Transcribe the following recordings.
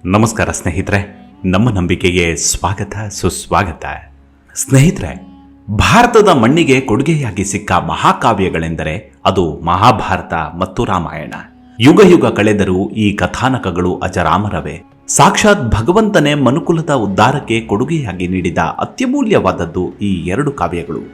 ನಮಸ್ಕಾರ ಸ್ನೇಹಿತರೆ, ನಮ್ಮ ನಂಬಿಕೆಗೆ ಸ್ವಾಗತ ಸುಸ್ವಾಗತ. ಸ್ನೇಹಿತರೆ, ಭಾರತದ ಮಣ್ಣಿಗೆ ಕೊಡುಗೆಯಾಗಿ ಸಿಕ್ಕ ಮಹಾಕಾವ್ಯಗಳೆಂದರೆ ಅದು ಮಹಾಭಾರತ ಮತ್ತು ರಾಮಾಯಣ. ಯುಗ ಯುಗ ಕಳೆದರೂ ಈ ಕಥಾನಕಗಳು ಅಜರಾಮರವೇ. ಸಾಕ್ಷಾತ್ ಭಗವಂತನೇ ಮನುಕುಲದ ಉದ್ಧಾರಕ್ಕೆ ಕೊಡುಗೆಯಾಗಿ ನೀಡಿದ ಅತ್ಯಮೂಲ್ಯವಾದದ್ದು ಈ ಎರಡು ಕಾವ್ಯಗಳು.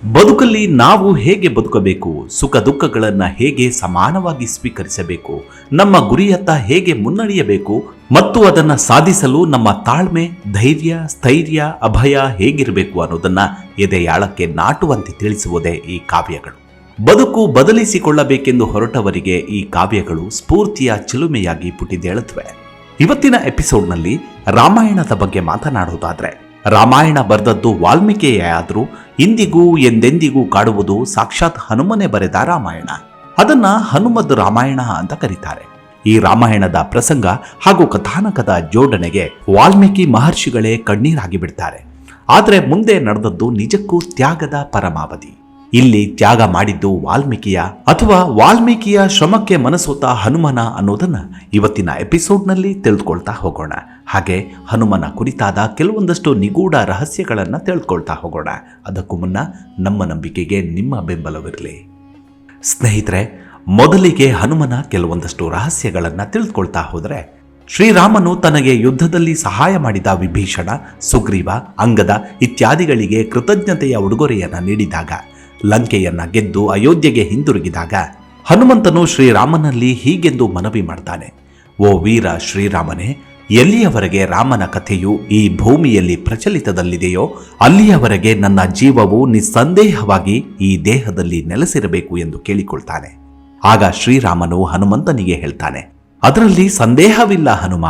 ಬದುಕಲ್ಲಿ ನಾವು ಹೇಗೆ ಬದುಕಬೇಕು, ಸುಖ ದುಃಖಗಳನ್ನು ಹೇಗೆ ಸಮಾನವಾಗಿ ಸ್ವೀಕರಿಸಬೇಕು, ನಮ್ಮ ಗುರಿಯತ್ತ ಹೇಗೆ ಮುನ್ನಡೆಯಬೇಕು ಮತ್ತು ಅದನ್ನು ಸಾಧಿಸಲು ನಮ್ಮ ತಾಳ್ಮೆ, ಧೈರ್ಯ, ಸ್ಥೈರ್ಯ, ಅಭಯ ಹೇಗಿರಬೇಕು ಅನ್ನೋದನ್ನ ಎದೆಯಾಳಕ್ಕೆ ನಾಟುವಂತೆ ತಿಳಿಸುವುದೇ ಈ ಕಾವ್ಯಗಳು. ಬದುಕು ಬದಲಿಸಿಕೊಳ್ಳಬೇಕೆಂದು ಹೊರಟವರಿಗೆ ಈ ಕಾವ್ಯಗಳು ಸ್ಫೂರ್ತಿಯ ಚಿಲುಮೆಯಾಗಿ ಪುಟಿದೇಳುತ್ತವೆ. ಇವತ್ತಿನ ಎಪಿಸೋಡ್ನಲ್ಲಿ ರಾಮಾಯಣದ ಬಗ್ಗೆ ಮಾತನಾಡುವುದಾದ್ರೆ, ರಾಮಾಯಣ ಬರೆದದ್ದು ವಾಲ್ಮೀಕಿಯೇ ಆದರೂ ಇಂದಿಗೂ ಎಂದೆಂದಿಗೂ ಕಾಡುವುದು ಸಾಕ್ಷಾತ್ ಹನುಮನೆ ಬರೆದ ರಾಮಾಯಣ. ಅದನ್ನ ಹನುಮದ್ ರಾಮಾಯಣ ಅಂತ ಕರೀತಾರೆ. ಈ ರಾಮಾಯಣದ ಪ್ರಸಂಗ ಹಾಗೂ ಕಥಾನಕದ ಜೋಡಣೆಗೆ ವಾಲ್ಮೀಕಿ ಮಹರ್ಷಿಗಳೇ ಕಣ್ಣೀರಾಗಿ ಬಿಡ್ತಾರೆ. ಆದರೆ ಮುಂದೆ ನಡೆದದ್ದು ನಿಜಕ್ಕೂ ತ್ಯಾಗದ ಪರಮಾವಧಿ. ಇಲ್ಲಿ ತ್ಯಾಗ ಮಾಡಿದ್ದು ವಾಲ್ಮೀಕಿಯ ಅಥವಾ ವಾಲ್ಮೀಕಿಯ ಶ್ರಮಕ್ಕೆ ಮನಸೋತ ಹನುಮನ ಅನ್ನೋದನ್ನ ಇವತ್ತಿನ ಎಪಿಸೋಡ್ನಲ್ಲಿ ತಿಳಿದುಕೊಳ್ತಾ ಹೋಗೋಣ. ಹಾಗೆ ಹನುಮನ ಕುರಿತಾದ ಕೆಲವೊಂದಷ್ಟು ನಿಗೂಢ ರಹಸ್ಯಗಳನ್ನು ತಿಳ್ಕೊಳ್ತಾ ಹೋಗೋಣ. ಅದಕ್ಕೂ ಮುನ್ನ ನಮ್ಮ ನಂಬಿಕೆಗೆ ನಿಮ್ಮ ಬೆಂಬಲವಿರಲಿ. ಸ್ನೇಹಿತರೆ, ಮೊದಲಿಗೆ ಹನುಮನ ಕೆಲವೊಂದಷ್ಟು ರಹಸ್ಯಗಳನ್ನು ತಿಳಿದುಕೊಳ್ತಾ ಹೋದರೆ, ಶ್ರೀರಾಮನು ತನಗೆ ಯುದ್ಧದಲ್ಲಿ ಸಹಾಯ ಮಾಡಿದ ವಿಭೀಷಣ, ಸುಗ್ರೀವ, ಅಂಗದ ಇತ್ಯಾದಿಗಳಿಗೆ ಕೃತಜ್ಞತೆಯ ಉಡುಗೊರೆಯನ್ನು ನೀಡಿದಾಗ, ಲಂಕೆಯನ್ನ ಗೆದ್ದು ಅಯೋಧ್ಯೆಗೆ ಹಿಂದಿರುಗಿದಾಗ ಹನುಮಂತನು ಶ್ರೀರಾಮನಲ್ಲಿ ಹೀಗೆಂದು ಮನವಿ ಮಾಡ್ತಾನೆ: ಓ ವೀರ ಶ್ರೀರಾಮನೇ, ಎಲ್ಲಿಯವರೆಗೆ ರಾಮನ ಕಥೆಯು ಈ ಭೂಮಿಯಲ್ಲಿ ಪ್ರಚಲಿತದಲ್ಲಿದೆಯೋ ಅಲ್ಲಿಯವರೆಗೆ ನನ್ನ ಜೀವವು ನಿಸ್ಸಂದೇಹವಾಗಿ ಈ ದೇಹದಲ್ಲಿ ನೆಲೆಸಿರಬೇಕು ಎಂದು ಕೇಳಿಕೊಳ್ತಾನೆ. ಆಗ ಶ್ರೀರಾಮನು ಹನುಮಂತನಿಗೆ ಹೇಳ್ತಾನೆ: ಅದರಲ್ಲಿ ಸಂದೇಹವಿಲ್ಲ ಹನುಮ,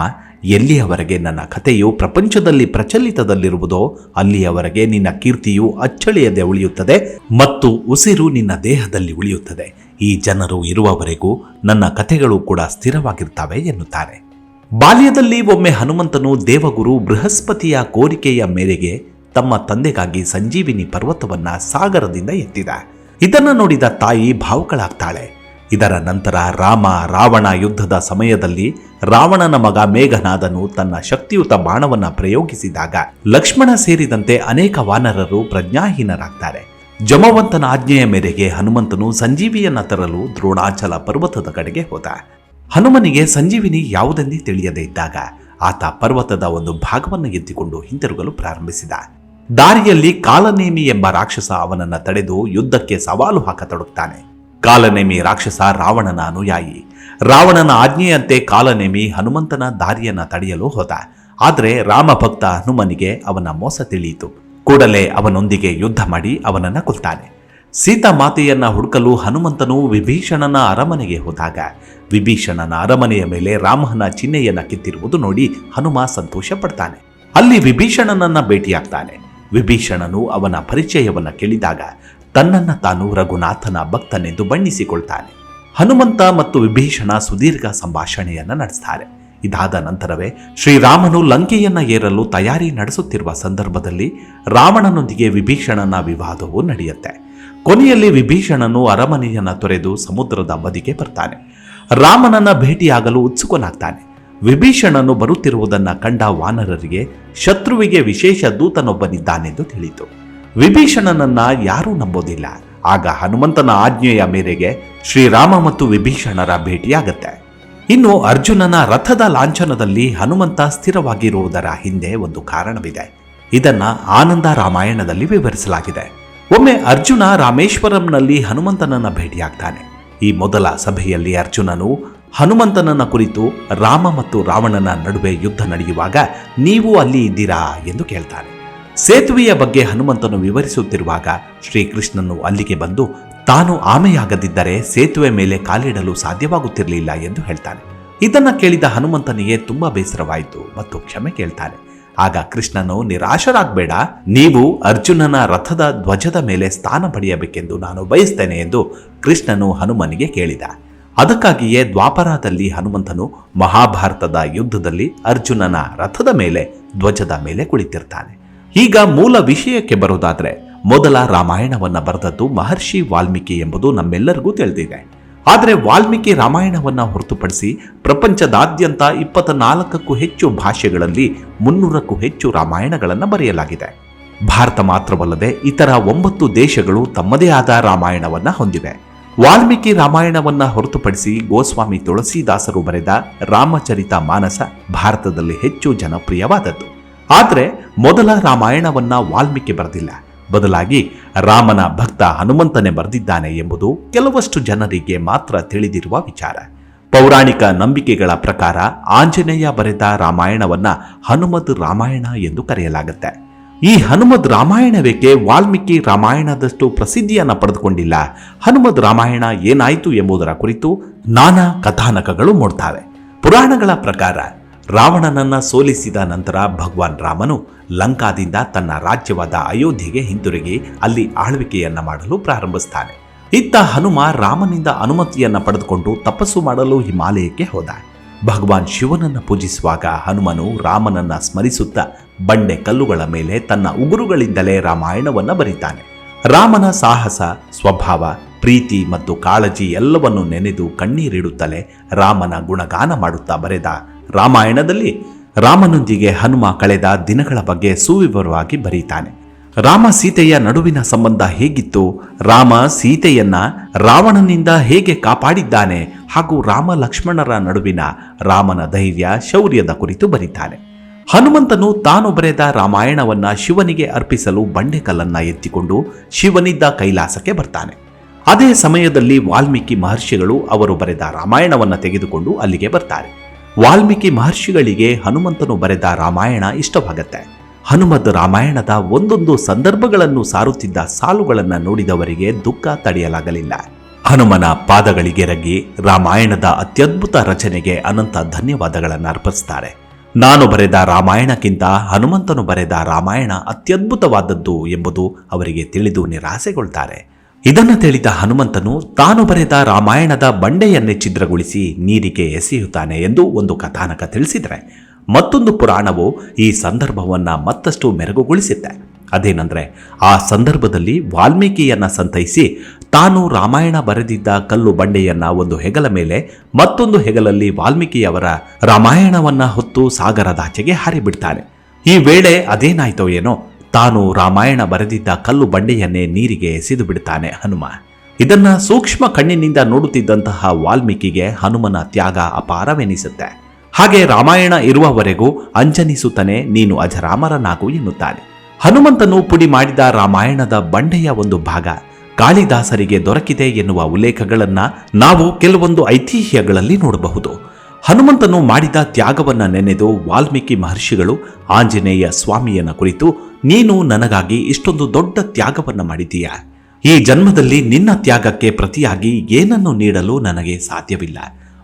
ಎಲ್ಲಿಯವರೆಗೆ ನನ್ನ ಕಥೆಯು ಪ್ರಪಂಚದಲ್ಲಿ ಪ್ರಚಲಿತದಲ್ಲಿರುವುದೋ ಅಲ್ಲಿಯವರೆಗೆ ನಿನ್ನ ಕೀರ್ತಿಯು ಅಚ್ಚಳಿಯದೆ ಉಳಿಯುತ್ತದೆ ಮತ್ತು ಉಸಿರು ನಿನ್ನ ದೇಹದಲ್ಲಿ ಉಳಿಯುತ್ತದೆ. ಈ ಜನರು ಇರುವವರೆಗೂ ನನ್ನ ಕಥೆಗಳು ಕೂಡ ಸ್ಥಿರವಾಗಿರ್ತವೆ ಎನ್ನುತ್ತಾರೆ. ಬಾಲ್ಯದಲ್ಲಿ ಒಮ್ಮೆ ಹನುಮಂತನು ದೇವಗುರು ಬೃಹಸ್ಪತಿಯ ಕೋರಿಕೆಯ ಮೇರೆಗೆ ತಮ್ಮ ತಂದೆಗಾಗಿ ಸಂಜೀವಿನಿ ಪರ್ವತವನ್ನ ಸಾಗರದಿಂದ ಎತ್ತಿದ. ಇದನ್ನು ನೋಡಿದ ತಾಯಿ ಭಾವುಕಳಾಗ್ತಾಳೆ. ಇದರ ನಂತರ ರಾಮ ರಾವಣ ಯುದ್ಧದ ಸಮಯದಲ್ಲಿ ರಾವಣನ ಮಗ ಮೇಘನಾದನು ತನ್ನ ಶಕ್ತಿಯುತ ಬಾಣವನ್ನ ಪ್ರಯೋಗಿಸಿದಾಗ ಲಕ್ಷ್ಮಣ ಸೇರಿದಂತೆ ಅನೇಕ ವಾನರರು ಪ್ರಜ್ಞಾಹೀನರಾಗ್ತಾರೆ. ಜಮವಂತನ ಆಜ್ಞೆಯ ಮೇರೆಗೆ ಹನುಮಂತನು ಸಂಜೀವಿಯನ್ನ ತರಲು ದ್ರೋಣಾಚಲ ಪರ್ವತದ ಕಡೆಗೆ ಹೋದ. ಹನುಮನಿಗೆ ಸಂಜೀವಿನಿ ಯಾವುದೆಂದೇ ತಿಳಿಯದೇ ಇದ್ದಾಗ ಆತ ಪರ್ವತದ ಒಂದು ಭಾಗವನ್ನು ಎತ್ತಿಕೊಂಡು ಹಿಂತಿರುಗಲು ಪ್ರಾರಂಭಿಸಿದ. ದಾರಿಯಲ್ಲಿ ಕಾಲನೇಮಿ ಎಂಬ ರಾಕ್ಷಸ ಅವನನ್ನ ತಡೆದು ಯುದ್ಧಕ್ಕೆ ಸವಾಲು ಹಾಕತೊಡಗ್ತಾನೆ. ಕಾಲನೇಮಿ ರಾಕ್ಷಸ ರಾವಣನ ಅನುಯಾಯಿ. ರಾವಣನ ಆಜ್ಞೆಯಂತೆ ಕಾಲನೇಮಿ ಹನುಮಂತನ ದಾರಿಯನ್ನ ತಡೆಯಲು ಹೋದ. ಆದರೆ ರಾಮಭಕ್ತ ಹನುಮನಿಗೆ ಅವನ ಮೋಸ ತಿಳಿಯಿತು. ಕೂಡಲೇ ಅವನೊಂದಿಗೆ ಯುದ್ಧ ಮಾಡಿ ಅವನನ್ನ ಕೊಲ್ತಾನೆ. ಸೀತಾ ಮಾತೆಯನ್ನ ಹುಡುಕಲು ಹನುಮಂತನು ವಿಭೀಷಣನ ಅರಮನೆಗೆ ಹೋದಾಗ ವಿಭೀಷಣನ ಅರಮನೆಯ ಮೇಲೆ ರಾಮನ ಚಿಹ್ನೆಯನ್ನ ಕಿತ್ತಿರುವುದು ನೋಡಿ ಹನುಮ ಸಂತೋಷ ಪಡ್ತಾನೆ. ಅಲ್ಲಿ ವಿಭೀಷಣನನ್ನ ಭೇಟಿಯಾಗ್ತಾನೆ. ವಿಭೀಷಣನು ಅವನ ಪರಿಚಯವನ್ನ ಕೇಳಿದಾಗ ತನ್ನನ್ನ ತಾನು ರಘುನಾಥನ ಭಕ್ತನೆಂದು ಬಣ್ಣಿಸಿಕೊಳ್ತಾನೆ. ಹನುಮಂತ ಮತ್ತು ವಿಭೀಷಣ ಸುದೀರ್ಘ ಸಂಭಾಷಣೆಯನ್ನ ನಡೆಸ್ತಾರೆ. ಇದಾದ ನಂತರವೇ ಶ್ರೀರಾಮನು ಲಂಕೆಯನ್ನ ಏರಲು ತಯಾರಿ ನಡೆಸುತ್ತಿರುವ ಸಂದರ್ಭದಲ್ಲಿ ರಾವಣನೊಂದಿಗೆ ವಿಭೀಷಣನ ವಿವಾದವು ನಡೆಯುತ್ತೆ. ಕೊನೆಯಲ್ಲಿ ವಿಭೀಷಣನು ಅರಮನೆಯನ್ನ ತೊರೆದು ಸಮುದ್ರದ ಬದಿಗೆ ಬರ್ತಾನೆ. ರಾಮನನ್ನ ಭೇಟಿಯಾಗಲು ಉತ್ಸುಕನಾಗ್ತಾನೆ. ವಿಭೀಷಣನು ಬರುತ್ತಿರುವುದನ್ನ ಕಂಡ ವಾನರರಿಗೆ ಶತ್ರುವಿಗೆ ವಿಶೇಷ ದೂತನೊಬ್ಬನಿದ್ದಾನೆಂದು ತಿಳಿಯಿತು. ವಿಭೀಷಣನನ್ನ ಯಾರೂ ನಂಬೋದಿಲ್ಲ. ಆಗ ಹನುಮಂತನ ಆಜ್ಞೆಯ ಮೇರೆಗೆ ಶ್ರೀರಾಮ ಮತ್ತು ವಿಭೀಷಣರ ಭೇಟಿಯಾಗತ್ತೆ. ಇನ್ನು ಅರ್ಜುನನ ರಥದ ಲಾಂಛನದಲ್ಲಿ ಹನುಮಂತ ಸ್ಥಿರವಾಗಿರುವುದರ ಹಿಂದೆ ಒಂದು ಕಾರಣವಿದೆ. ಇದನ್ನ ಆನಂದ ರಾಮಾಯಣದಲ್ಲಿ ವಿವರಿಸಲಾಗಿದೆ. ಒಮ್ಮೆ ಅರ್ಜುನ ರಾಮೇಶ್ವರಂನಲ್ಲಿ ಹನುಮಂತನನ್ನ ಭೇಟಿಯಾಗ್ತಾನೆ. ಈ ಮೊದಲ ಸಭೆಯಲ್ಲಿ ಅರ್ಜುನನು ಹನುಮಂತನನ್ನ ಕುರಿತು ರಾಮ ಮತ್ತು ರಾವಣನ ನಡುವೆ ಯುದ್ಧ ನಡೆಯುವಾಗ ನೀವು ಅಲ್ಲಿ ಇದ್ದೀರಾ ಎಂದು ಕೇಳ್ತಾನೆ. ಸೇತುವೆಯ ಬಗ್ಗೆ ಹನುಮಂತನು ವಿವರಿಸುತ್ತಿರುವಾಗ ಶ್ರೀಕೃಷ್ಣನು ಅಲ್ಲಿಗೆ ಬಂದು ತಾನು ಆಮೆಯಾಗದಿದ್ದರೆ ಸೇತುವೆ ಮೇಲೆ ಕಾಲಿಡಲು ಸಾಧ್ಯವಾಗುತ್ತಿರಲಿಲ್ಲ ಎಂದು ಹೇಳ್ತಾನೆ. ಇದನ್ನ ಕೇಳಿದ ಹನುಮಂತನಿಗೆ ತುಂಬಾ ಬೇಸರವಾಯಿತು ಮತ್ತು ಕ್ಷಮೆ ಕೇಳ್ತಾನೆ. ಆಗ ಕೃಷ್ಣನು ನಿರಾಶರಾಗಬೇಡ, ನೀವು ಅರ್ಜುನನ ರಥದ ಧ್ವಜದ ಮೇಲೆ ಸ್ಥಾನ ಪಡೆಯಬೇಕೆಂದು ನಾನು ಬಯಸ್ತೇನೆ ಎಂದು ಕೃಷ್ಣನು ಹನುಮನಿಗೆ ಕೇಳಿದ. ಅದಕ್ಕಾಗಿಯೇ ದ್ವಾಪರದಲ್ಲಿ ಹನುಮಂತನು ಮಹಾಭಾರತದ ಯುದ್ಧದಲ್ಲಿ ಅರ್ಜುನನ ರಥದ ಮೇಲೆ ಧ್ವಜದ ಮೇಲೆ ಕುಳಿತಿರ್ತಾನೆ. ಈಗ ಮೂಲ ವಿಷಯಕ್ಕೆ ಬರೋದಾದ್ರೆ, ಮೊದಲ ರಾಮಾಯಣವನ್ನ ಬರೆದದ್ದು ಮಹರ್ಷಿ ವಾಲ್ಮೀಕಿ ಎಂಬುದು ನಮ್ಮೆಲ್ಲರಿಗೂ ತಿಳಿದಿದೆ. ಆದರೆ ವಾಲ್ಮೀಕಿ ರಾಮಾಯಣವನ್ನ ಹೊರತುಪಡಿಸಿ ಪ್ರಪಂಚದಾದ್ಯಂತ 24ಕ್ಕೂ ಹೆಚ್ಚು ಭಾಷೆಗಳಲ್ಲಿ 300ಕ್ಕೂ ಹೆಚ್ಚು ರಾಮಾಯಣಗಳನ್ನು ಬರೆಯಲಾಗಿದೆ. ಭಾರತ ಮಾತ್ರವಲ್ಲದೆ ಇತರ 9 ದೇಶಗಳು ತಮ್ಮದೇ ಆದ ರಾಮಾಯಣವನ್ನ ಹೊಂದಿವೆ. ವಾಲ್ಮೀಕಿ ರಾಮಾಯಣವನ್ನ ಹೊರತುಪಡಿಸಿ ಗೋಸ್ವಾಮಿ ತುಳಸಿದಾಸರು ಬರೆದ ರಾಮಚರಿತ ಮಾನಸ ಭಾರತದಲ್ಲಿ ಹೆಚ್ಚು ಜನಪ್ರಿಯವಾದದ್ದು. ಆದರೆ ಮೊದಲ ರಾಮಾಯಣವನ್ನ ವಾಲ್ಮೀಕಿ ಬರೆದಿಲ್ಲ, ಬದಲಾಗಿ ರಾಮನ ಭಕ್ತ ಹನುಮಂತನೇ ಬರೆದಿದ್ದಾನೆ ಎಂಬುದು ಕೆಲವಷ್ಟು ಜನರಿಗೆ ಮಾತ್ರ ತಿಳಿದಿರುವ ವಿಚಾರ. ಪೌರಾಣಿಕ ನಂಬಿಕೆಗಳ ಪ್ರಕಾರ ಆಂಜನೇಯ ಬರೆದ ರಾಮಾಯಣವನ್ನ ಹನುಮದ್ ರಾಮಾಯಣ ಎಂದು ಕರೆಯಲಾಗುತ್ತೆ. ಈ ಹನುಮದ್ ರಾಮಾಯಣವೇಕೆ ವಾಲ್ಮೀಕಿ ರಾಮಾಯಣದಷ್ಟು ಪ್ರಸಿದ್ಧಿಯನ್ನು ಪಡೆದುಕೊಂಡಿಲ್ಲ, ಹನುಮದ್ ರಾಮಾಯಣ ಏನಾಯಿತು ಎಂಬುದರ ಕುರಿತು ನಾನಾ ಕಥಾನಕಗಳು ಮೂಡ್ತಾವೆ. ಪುರಾಣಗಳ ಪ್ರಕಾರ ರಾವಣನನ್ನ ಸೋಲಿಸಿದ ನಂತರ ಭಗವಾನ್ ರಾಮನು ಲಂಕಾದಿಂದ ತನ್ನ ರಾಜ್ಯವಾದ ಅಯೋಧ್ಯೆಗೆ ಹಿಂತಿರುಗಿ ಅಲ್ಲಿ ಆಳ್ವಿಕೆಯನ್ನ ಮಾಡಲು ಪ್ರಾರಂಭಿಸ್ತಾನೆ. ಇತ್ತ ಹನುಮ ರಾಮನಿಂದ ಅನುಮತಿಯನ್ನ ಪಡೆದುಕೊಂಡು ತಪಸ್ಸು ಮಾಡಲು ಹಿಮಾಲಯಕ್ಕೆ ಹೋದ. ಭಗವಾನ್ ಶಿವನನ್ನ ಪೂಜಿಸುವಾಗ ಹನುಮನು ರಾಮನನ್ನ ಸ್ಮರಿಸುತ್ತಾ ಬಂಡೆ ಕಲ್ಲುಗಳ ಮೇಲೆ ತನ್ನ ಉಗುರುಗಳಿಂದಲೇ ರಾಮಾಯಣವನ್ನ ಬರೀತಾನೆ. ರಾಮನ ಸಾಹಸ, ಸ್ವಭಾವ, ಪ್ರೀತಿ ಮತ್ತು ಕಾಳಜಿ ಎಲ್ಲವನ್ನು ನೆನೆದು ಕಣ್ಣೀರಿಡುತ್ತಲೇ ರಾಮನ ಗುಣಗಾನ ಮಾಡುತ್ತಾ ಬರೆದ ರಾಮಾಯಣದಲ್ಲಿ ರಾಮನೊಂದಿಗೆ ಹನುಮ ಕಳೆದ ದಿನಗಳ ಬಗ್ಗೆ ಸುವಿವರವಾಗಿ ಬರೀತಾನೆ. ರಾಮ ಸೀತೆಯ ನಡುವಿನ ಸಂಬಂಧ ಹೇಗಿತ್ತು, ರಾಮ ಸೀತೆಯನ್ನ ರಾವಣನಿಂದ ಹೇಗೆ ಕಾಪಾಡಿದ್ದಾನೆ ಹಾಗೂ ರಾಮ ಲಕ್ಷ್ಮಣರ ನಡುವಿನ ರಾಮನ ಧೈರ್ಯ, ಶೌರ್ಯದ ಕುರಿತು ಬರೀತಾನೆ. ಹನುಮಂತನು ತಾನು ಬರೆದ ರಾಮಾಯಣವನ್ನ ಶಿವನಿಗೆ ಅರ್ಪಿಸಲು ಬಂಡೆಕಲ್ಲನ್ನ ಎತ್ತಿಕೊಂಡು ಶಿವನಿದ್ದ ಕೈಲಾಸಕ್ಕೆ ಬರ್ತಾನೆ. ಅದೇ ಸಮಯದಲ್ಲಿ ವಾಲ್ಮೀಕಿ ಮಹರ್ಷಿಗಳು ಅವರು ಬರೆದ ರಾಮಾಯಣವನ್ನ ತೆಗೆದುಕೊಂಡು ಅಲ್ಲಿಗೆ ಬರ್ತಾರೆ. ವಾಲ್ಮೀಕಿ ಮಹರ್ಷಿಗಳಿಗೆ ಹನುಮಂತನು ಬರೆದ ರಾಮಾಯಣ ಇಷ್ಟವಾಗತ್ತೆ. ಹನುಮದ್ ರಾಮಾಯಣದ ಒಂದೊಂದು ಸಂದರ್ಭಗಳನ್ನು ಸಾರುತ್ತಿದ್ದ ಸಾಲುಗಳನ್ನು ನೋಡಿದವರಿಗೆ ದುಃಖ ತಡೆಯಲಾಗಲಿಲ್ಲ. ಹನುಮನ ಪಾದಗಳಿಗೆರಗಿ ರಾಮಾಯಣದ ಅತ್ಯದ್ಭುತ ರಚನೆಗೆ ಅನಂತ ಧನ್ಯವಾದಗಳನ್ನು ಅರ್ಪಿಸುತ್ತಾರೆ. ನಾನು ಬರೆದ ರಾಮಾಯಣಕ್ಕಿಂತ ಹನುಮಂತನು ಬರೆದ ರಾಮಾಯಣ ಅತ್ಯದ್ಭುತವಾದದ್ದು ಎಂಬುದು ಅವರಿಗೆ ತಿಳಿದು ನಿರಾಸೆಗೊಳ್ತಾರೆ. ಇದನ್ನು ತಿಳಿದ ಹನುಮಂತನು ತಾನು ಬರೆದ ರಾಮಾಯಣದ ಬಂಡೆಯನ್ನೇ ಛಿದ್ರಗೊಳಿಸಿ ನೀರಿಗೆ ಎಸೆಯುತ್ತಾನೆ ಎಂದು ಒಂದು ಕಥಾನಕ ತಿಳಿಸಿದರೆ, ಮತ್ತೊಂದು ಪುರಾಣವು ಈ ಸಂದರ್ಭವನ್ನ ಮತ್ತಷ್ಟು ಮೆರುಗುಗೊಳಿಸುತ್ತೆ. ಅದೇನೆಂದರೆ, ಆ ಸಂದರ್ಭದಲ್ಲಿ ವಾಲ್ಮೀಕಿಯನ್ನ ಸಂತೈಸಿ ತಾನು ರಾಮಾಯಣ ಬರೆದಿದ್ದ ಕಲ್ಲು ಬಂಡೆಯನ್ನ ಒಂದು ಹೆಗಲ ಮೇಲೆ, ಮತ್ತೊಂದು ಹೆಗಲಲ್ಲಿ ವಾಲ್ಮೀಕಿಯವರ ರಾಮಾಯಣವನ್ನ ಹೊತ್ತು ಸಾಗರದಾಚೆಗೆ ಹಾರಿಬಿಡ್ತಾನೆ. ಈ ವೇಳೆ ಅದೇನಾಯ್ತೋ ಏನೋ, ತಾನು ರಾಮಾಯಣ ಬರೆದಿದ್ದ ಕಲ್ಲು ಬಂಡೆಯನ್ನೇ ನೀರಿಗೆ ಎಸೆದು ಬಿಡ್ತಾನೆ ಹನುಮ. ಇದನ್ನ ಸೂಕ್ಷ್ಮ ಕಣ್ಣಿನಿಂದ ನೋಡುತ್ತಿದ್ದಂತಹ ವಾಲ್ಮೀಕಿಗೆ ಹನುಮನ ತ್ಯಾಗ ಅಪಾರವೆನಿಸುತ್ತೆ. ಹಾಗೆ ರಾಮಾಯಣ ಇರುವವರೆಗೂ ಅಂಜನಿಸುತ್ತಾನೆ, ನೀನು ಅಜರಾಮರನಾಗು ಎನ್ನುತ್ತಾನೆ. ಹನುಮಂತನು ಪುಡಿ ಮಾಡಿದ ರಾಮಾಯಣದ ಬಂಡೆಯ ಒಂದು ಭಾಗ ಕಾಳಿದಾಸರಿಗೆ ದೊರಕಿದೆ ಎನ್ನುವ ಉಲ್ಲೇಖಗಳನ್ನ ನಾವು ಕೆಲವೊಂದು ಐತಿಹ್ಯಗಳಲ್ಲಿ ನೋಡಬಹುದು. ಹನುಮಂತನು ಮಾಡಿದ ತ್ಯಾಗವನ್ನ ನೆನೆದು ವಾಲ್ಮೀಕಿ ಮಹರ್ಷಿಗಳು ಆಂಜನೇಯ ಸ್ವಾಮಿಯನ್ನ ಕುರಿತು, ನೀನು ನನಗಾಗಿ ಇಷ್ಟೊಂದು ದೊಡ್ಡ ತ್ಯಾಗವನ್ನ ಮಾಡಿದೀಯಾ, ಈ ಜನ್ಮದಲ್ಲಿ ನಿನ್ನ ತ್ಯಾಗಕ್ಕೆ ಪ್ರತಿಯಾಗಿ ಏನನ್ನು ನೀಡಲು ನನಗೆ ಸಾಧ್ಯವಿಲ್ಲ,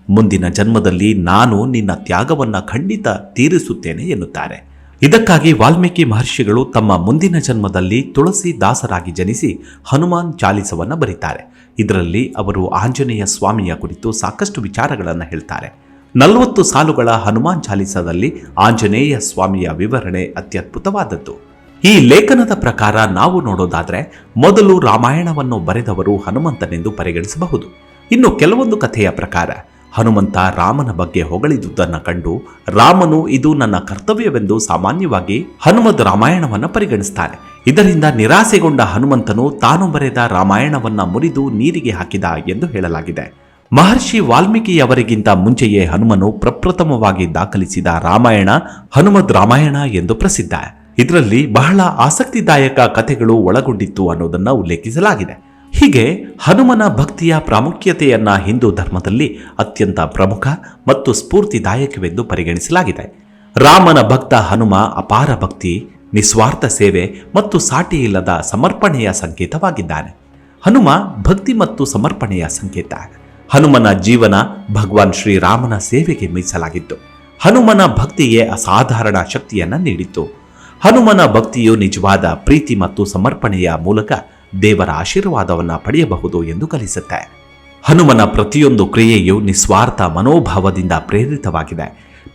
ಮುಂದಿನ ಜನ್ಮದಲ್ಲಿ ನಾನು ನಿನ್ನ ತ್ಯಾಗವನ್ನ ಖಂಡಿತ ತೀರಿಸುತ್ತೇನೆ ಎನ್ನುತ್ತಾರೆ. ಇದಕ್ಕಾಗಿ ವಾಲ್ಮೀಕಿ ಮಹರ್ಷಿಗಳು ತಮ್ಮ ಮುಂದಿನ ಜನ್ಮದಲ್ಲಿ ತುಳಸಿ ದಾಸರಾಗಿ ಜನಿಸಿ ಹನುಮಾನ್ ಚಾಲಿಸವನ್ನ ಬರೀತಾರೆ. ಇದರಲ್ಲಿ ಅವರು ಆಂಜನೇಯ ಸ್ವಾಮಿಯ ಕುರಿತು ಸಾಕಷ್ಟು ವಿಚಾರಗಳನ್ನು ಹೇಳ್ತಾರೆ. 40 ಸಾಲುಗಳ ಹನುಮಾನ್ ಚಾಲಿಸದಲ್ಲಿ ಆಂಜನೇಯ ಸ್ವಾಮಿಯ ವಿವರಣೆ ಅತ್ಯದ್ಭುತವಾದದ್ದು. ಈ ಲೇಖನದ ಪ್ರಕಾರ ನಾವು ನೋಡೋದಾದ್ರೆ, ಮೊದಲು ರಾಮಾಯಣವನ್ನು ಬರೆದವರು ಹನುಮಂತನೆಂದು ಪರಿಗಣಿಸಬಹುದು. ಇನ್ನು ಕೆಲವೊಂದು ಕಥೆಯ ಪ್ರಕಾರ ಹನುಮಂತ ರಾಮನ ಬಗ್ಗೆ ಹೊಗಳಿದುದನ್ನು ಕಂಡು ರಾಮನು ಇದು ನನ್ನ ಕರ್ತವ್ಯವೆಂದು ಸಾಮಾನ್ಯವಾಗಿ ಹನುಮದ್ ರಾಮಾಯಣವನ್ನು ಪರಿಗಣಿಸ್ತಾನೆ. ಇದರಿಂದ ನಿರಾಸೆಗೊಂಡ ಹನುಮಂತನು ತಾನು ಬರೆದ ರಾಮಾಯಣವನ್ನ ಮುರಿದು ನೀರಿಗೆ ಹಾಕಿದ ಎಂದು ಹೇಳಲಾಗಿದೆ. ಮಹರ್ಷಿ ವಾಲ್ಮೀಕಿಯವರಿಗಿಂತ ಮುಂಚೆಯೇ ಹನುಮನು ಪ್ರಪ್ರಥಮವಾಗಿ ದಾಖಲಿಸಿದ ರಾಮಾಯಣ ಹನುಮದ್ ರಾಮಾಯಣ ಎಂದು ಪ್ರಸಿದ್ಧ. ಇದರಲ್ಲಿ ಬಹಳ ಆಸಕ್ತಿದಾಯಕ ಕಥೆಗಳು ಒಳಗೊಂಡಿತ್ತು ಅನ್ನೋದನ್ನ ಉಲ್ಲೇಖಿಸಲಾಗಿದೆ. ಹೀಗೆ ಹನುಮನ ಭಕ್ತಿಯ ಪ್ರಾಮುಖ್ಯತೆಯನ್ನ ಹಿಂದೂ ಧರ್ಮದಲ್ಲಿ ಅತ್ಯಂತ ಪ್ರಮುಖ ಮತ್ತು ಸ್ಫೂರ್ತಿದಾಯಕವೆಂದು ಪರಿಗಣಿಸಲಾಗಿದೆ. ರಾಮನ ಭಕ್ತ ಹನುಮ ಅಪಾರ ಭಕ್ತಿ, ನಿಸ್ವಾರ್ಥ ಸೇವೆ ಮತ್ತು ಸಾಟಿಯಿಲ್ಲದ ಸಮರ್ಪಣೆಯ ಸಂಕೇತವಾಗಿದ್ದಾನೆ. ಹನುಮ ಭಕ್ತಿ ಮತ್ತು ಸಮರ್ಪಣೆಯ ಸಂಕೇತ. ಹನುಮನ ಜೀವನ ಭಗವಾನ್ ಶ್ರೀರಾಮನ ಸೇವೆಗೆ ಮೀಸಲಾಗಿತ್ತು. ಹನುಮನ ಭಕ್ತಿಯೇ ಅಸಾಧಾರಣ ಶಕ್ತಿಯನ್ನ ನೀಡಿತ್ತು. ಹನುಮನ ಭಕ್ತಿಯು ನಿಜವಾದ ಪ್ರೀತಿ ಮತ್ತು ಸಮರ್ಪಣೆಯ ಮೂಲಕ ದೇವರ ಆಶೀರ್ವಾದವನ್ನ ಪಡೆಯಬಹುದು ಎಂದು ಕಲಿಸುತ್ತೆ. ಹನುಮನ ಪ್ರತಿಯೊಂದು ಕ್ರಿಯೆಯು ನಿಸ್ವಾರ್ಥ ಮನೋಭಾವದಿಂದ ಪ್ರೇರಿತವಾಗಿದೆ.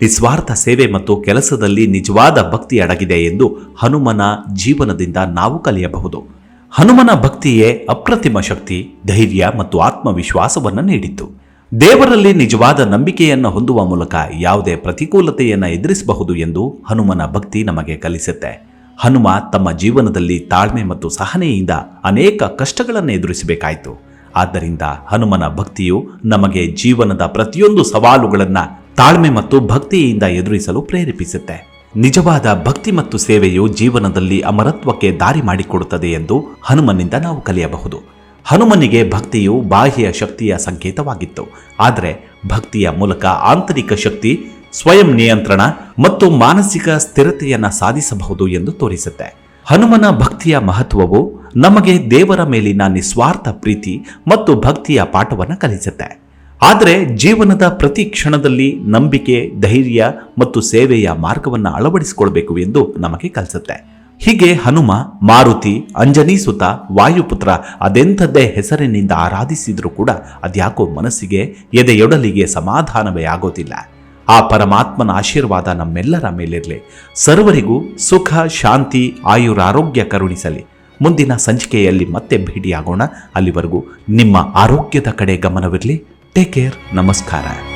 ನಿಸ್ವಾರ್ಥ ಸೇವೆ ಮತ್ತು ಕೆಲಸದಲ್ಲಿ ನಿಜವಾದ ಭಕ್ತಿ ಅಡಗಿದೆ ಎಂದು ಹನುಮನ ಜೀವನದಿಂದ ನಾವು ಕಲಿಯಬಹುದು. ಹನುಮನ ಭಕ್ತಿಯೇ ಅಪ್ರತಿಮ ಶಕ್ತಿ, ಧೈರ್ಯ ಮತ್ತು ಆತ್ಮವಿಶ್ವಾಸವನ್ನು ನೀಡಿತು. ದೇವರಲ್ಲಿ ನಿಜವಾದ ನಂಬಿಕೆಯನ್ನು ಹೊಂದುವ ಮೂಲಕ ಯಾವುದೇ ಪ್ರತಿಕೂಲತೆಯನ್ನು ಎದುರಿಸಬಹುದು ಎಂದು ಹನುಮನ ಭಕ್ತಿ ನಮಗೆ ಕಲಿಸುತ್ತೆ. ಹನುಮ ತಮ್ಮ ಜೀವನದಲ್ಲಿ ತಾಳ್ಮೆ ಮತ್ತು ಸಹನೆಯಿಂದ ಅನೇಕ ಕಷ್ಟಗಳನ್ನು ಎದುರಿಸಬೇಕಾಯಿತು. ಆದ್ದರಿಂದ ಹನುಮನ ಭಕ್ತಿಯು ನಮಗೆ ಜೀವನದ ಪ್ರತಿಯೊಂದು ಸವಾಲುಗಳನ್ನು ತಾಳ್ಮೆ ಮತ್ತು ಭಕ್ತಿಯಿಂದ ಎದುರಿಸಲು ಪ್ರೇರೇಪಿಸುತ್ತೆ. ನಿಜವಾದ ಭಕ್ತಿ ಮತ್ತು ಸೇವೆಯು ಜೀವನದಲ್ಲಿ ಅಮರತ್ವಕ್ಕೆ ದಾರಿ ಮಾಡಿಕೊಡುತ್ತದೆ ಎಂದು ಹನುಮನಿಂದ ನಾವು ಕಲಿಯಬಹುದು. ಹನುಮನಿಗೆ ಭಕ್ತಿಯು ಬಾಹ್ಯ ಶಕ್ತಿಯ ಸಂಕೇತವಾಗಿತ್ತು, ಆದರೆ ಭಕ್ತಿಯ ಮೂಲಕ ಆಂತರಿಕ ಶಕ್ತಿ, ಸ್ವಯಂ ನಿಯಂತ್ರಣ ಮತ್ತು ಮಾನಸಿಕ ಸ್ಥಿರತೆಯನ್ನು ಸಾಧಿಸಬಹುದು ಎಂದು ತೋರಿಸುತ್ತೆ. ಹನುಮನ ಭಕ್ತಿಯ ಮಹತ್ವವು ನಮಗೆ ದೇವರ ಮೇಲಿನ ನಿಸ್ವಾರ್ಥ ಪ್ರೀತಿ ಮತ್ತು ಭಕ್ತಿಯ ಪಾಠವನ್ನು ಕಲಿಸುತ್ತೆ. ಆದರೆ ಜೀವನದ ಪ್ರತಿ ಕ್ಷಣದಲ್ಲಿ ನಂಬಿಕೆ, ಧೈರ್ಯ ಮತ್ತು ಸೇವೆಯ ಮಾರ್ಗವನ್ನು ಅಳವಡಿಸಿಕೊಳ್ಬೇಕು ಎಂದು ನಮಗೆ ಕಲಿಸುತ್ತೆ. ಹೀಗೆ ಹನುಮ ಮಾರುತಿ, ಅಂಜನೀಸುತ, ವಾಯುಪುತ್ರ ಅದೆಂಥದ್ದೇ ಹೆಸರಿನಿಂದ ಆರಾಧಿಸಿದರೂ ಕೂಡ ಅದ್ಯಾಕೋ ಮನಸ್ಸಿಗೆ, ಎದೆಯೊಡಲಿಗೆ ಸಮಾಧಾನವೇ ಆಗೋದಿಲ್ಲ. ಆ ಪರಮಾತ್ಮನ ಆಶೀರ್ವಾದ ನಮ್ಮೆಲ್ಲರ ಮೇಲಿರಲಿ. ಸರ್ವರಿಗೂ ಸುಖ, ಶಾಂತಿ, ಆಯುರಾರೋಗ್ಯ ಕರುಣಿಸಲಿ. ಮುಂದಿನ ಸಂಚಿಕೆಯಲ್ಲಿ ಮತ್ತೆ ಭೇಟಿಯಾಗೋಣ. ಅಲ್ಲಿವರೆಗೂ ನಿಮ್ಮ ಆರೋಗ್ಯದ ಕಡೆ ಗಮನವಿರಲಿ. Take care. ನಮಸ್ಕಾರ.